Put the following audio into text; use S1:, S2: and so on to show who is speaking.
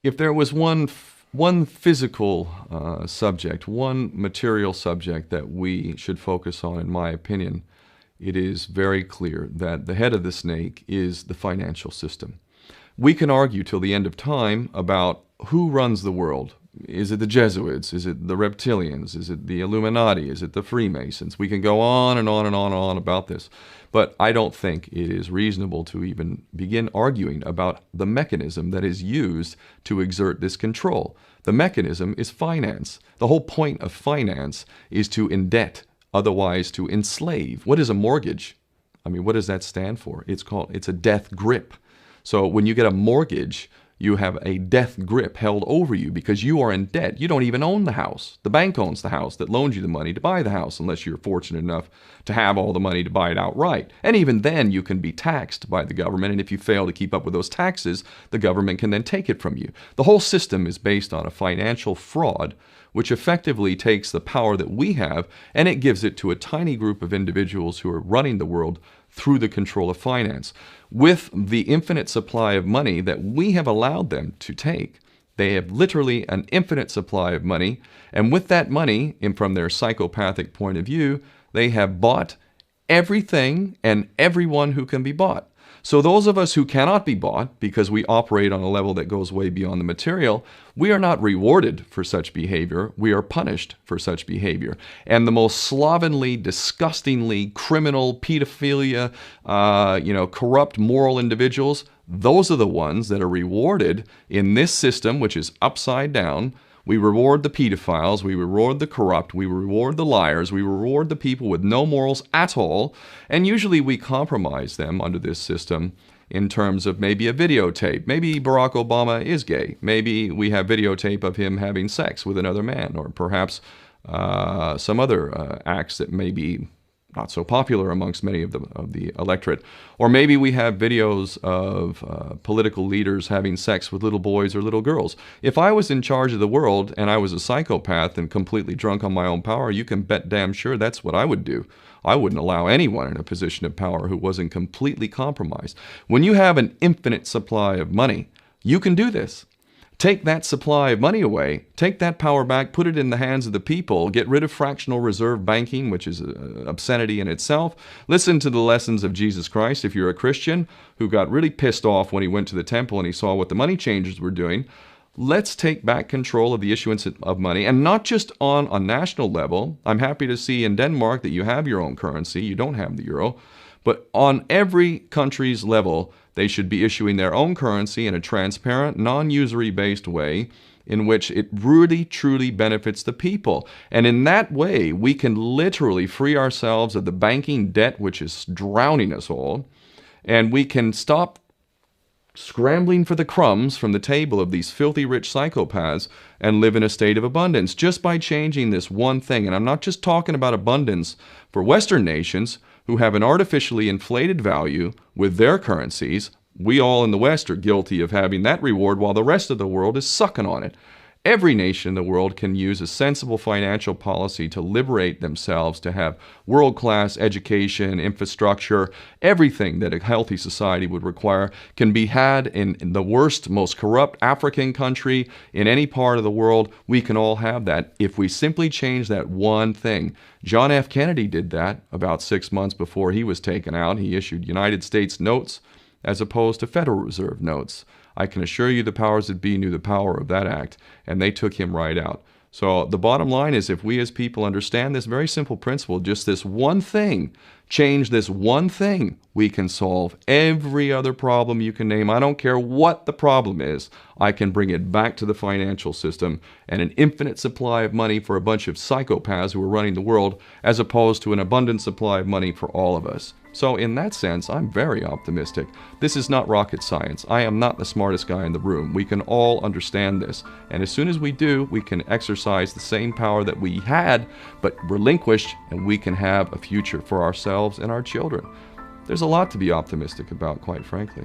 S1: If there was one physical subject, one material subject that we should focus on, in my opinion, it is very clear that the head of the snake is the financial system. We can argue till the end of time about who runs the world. Is it the Jesuits? Is it the reptilians? Is it the Illuminati? Is it the Freemasons? We can go on and on and on and on about this. But I don't think it is reasonable to even begin arguing about the mechanism that is used to exert this control. The mechanism is finance. The whole point of finance is to indebt, otherwise to enslave. What is a mortgage? I mean, what does that stand for? It's a death grip. So when you get a mortgage, you have a death grip held over you because you are in debt. You don't even own the house. The bank owns the house that loans you the money to buy the house, unless you're fortunate enough to have all the money to buy it outright. And even then, you can be taxed by the government, and if you fail to keep up with those taxes, the government can then take it from you. The whole system is based on a financial fraud, which effectively takes the power that we have and it gives it to a tiny group of individuals who are running the world through the control of finance. With the infinite supply of money that we have allowed them to take, they have literally an infinite supply of money, and with that money, and from their psychopathic point of view, they have bought everything and everyone who can be bought. So those of us who cannot be bought, because we operate on a level that goes way beyond the material, we are not rewarded for such behavior, we are punished for such behavior. And the most slovenly, disgustingly criminal, pedophilia, corrupt moral individuals, those are the ones that are rewarded in this system, which is upside down. We reward the pedophiles, we reward the corrupt, we reward the liars, we reward the people with no morals at all, and usually we compromise them under this system in terms of maybe a videotape. Maybe Barack Obama is gay. The we have videotape of him having sex with another man, or perhaps some other acts that may be not so popular amongst many of the electorate. Or maybe we have videos of political leaders having sex with little boys or little girls. If I was in charge of the world and I was a psychopath and completely drunk on my own power, you can bet damn sure that's what I would do. I wouldn't allow anyone in a position of power who wasn't completely compromised. When you have an infinite supply of money, you can do this. Take that supply of money away, take that power back, put it in the hands of the people, get rid of fractional reserve banking, which is an obscenity in itself. Listen to the lessons of Jesus Christ. If you're a Christian who got really pissed off when he went to the temple and he saw what the money changers were doing, let's take back control of the issuance of money, and not just on a national level. I'm happy to see in Denmark that you have your own currency, you don't have the euro, but on every country's level, they should be issuing their own currency in a transparent, non-usury based way in which it really, truly benefits the people. And in that way, we can literally free ourselves of the banking debt which is drowning us all, and we can stop scrambling for the crumbs from the table of these filthy rich psychopaths and live in a state of abundance just by changing this one thing. And I'm not just talking about abundance for Western nations who have an artificially inflated value with their currencies. We all in the West are guilty of having that reward while the rest of the world is sucking on it. Every nation in the world can use a sensible financial policy to liberate themselves, to have world-class education, infrastructure. Everything that a healthy society would require can be had in the worst, most corrupt African country in any part of the world. We can all have that if we simply change that one thing. John F. Kennedy did that about 6 months before he was taken out. He issued United States notes as opposed to Federal Reserve notes. I can assure you the powers that be knew the power of that act, and they took him right out. So the bottom line is, if we as people understand this very simple principle, just this one thing, change this one thing, we can solve every other problem you can name. I don't care what the problem is. I can bring it back to the financial system and an infinite supply of money for a bunch of psychopaths who are running the world, as opposed to an abundant supply of money for all of us. So in that sense, I'm very optimistic. This is not rocket science. I am not the smartest guy in the room. We can all understand this. And as soon as we do, we can exercise the same power that we had, but relinquished, and we can have a future for ourselves and our children. There's a lot to be optimistic about, quite frankly.